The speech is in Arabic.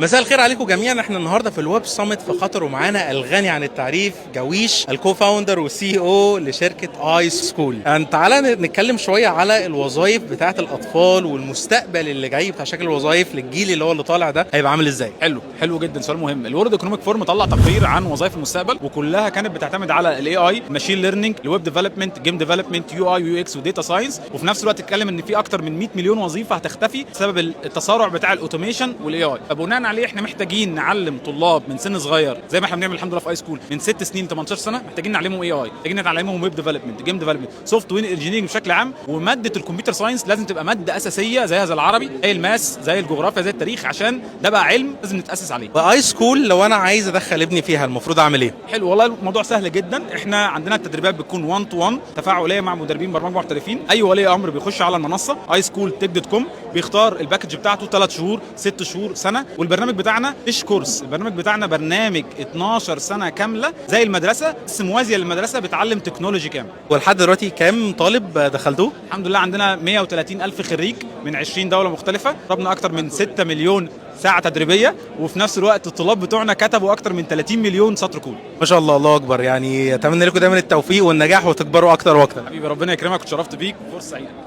مساء الخير عليكم جميعا. احنا النهارده في الويب سامت في قطر، ومعانا الغني عن التعريف جويش، الكو فاوندر والسي او لشركه اي سكول. تعالى نتكلم شويه على الوظائف بتاعه الاطفال والمستقبل اللي جاي بتاع شكل الوظائف للجيل اللي طالع ده هيبقى عامل ازاي. حلو جدا، سؤال مهم. الورد ايكونوميك فورم طلع تقرير عن وظائف المستقبل، وكلها كانت بتعتمد على الاي اي، ماشين ليرنينج، الويب ديفلوبمنت، جيم ديفلوبمنت، يو اي ويو اكس وديتا ساينس. وفي نفس الوقت اتكلم ان في اكتر من 100 مليون وظيفه هتختفي بسبب التسارع بتاع الاوتوميشن والاي اي. فبناء عليه احنا محتاجين نعلم طلاب من سن صغير زي ما احنا بنعمل الحمد لله في اي سكول من 6 سنين ل 18 سنه. محتاجين نعلمهم اي اي، محتاجين نعلمهم ويب ديفلوبمنت، جيم ديفلوبمنت، سوفت وير انجينيرنج بشكل عام. وماده الكمبيوتر ساينس لازم تبقى ماده اساسيه زيها زي العربي، زي الماس، زي الجغرافيا، زي التاريخ، عشان ده بقى علم لازم نتاسس عليه. واي سكول لو انا عايز ادخل ابني فيها المفروض اعمل ايه؟ حلو والله، الموضوع سهل جدا. احنا عندنا التدريبات بتكون 1 تو 1 تفاعليه مع مدربين برمجه محترفين. اي ولي امر بيخش على المنصه iSchoolTech.com، بيختار الباكج بتاعته 3 شهور، 6 شهور، سنه. والبرنامج بتاعنا مش كورس، البرنامج بتاعنا برنامج 12 سنه كامله زي المدرسه، بس موازيه للمدرسه، بتعلم تكنولوجي كامل. ولحد دلوقتي كام طالب دخلتوه؟ الحمد لله عندنا 130 الف خريج من 20 دوله مختلفه، ضربنا اكتر من 6 مليون ساعه تدريبيه، وفي نفس الوقت الطلاب بتوعنا كتبوا اكتر من 30 مليون سطر كود. ما شاء الله، الله اكبر. يعني اتمنى لكم دايما التوفيق والنجاح وتكبروا اكتر واكتر. حبيبي ربنا يكرمك، وتشرفت بيك، فرصه سعيده.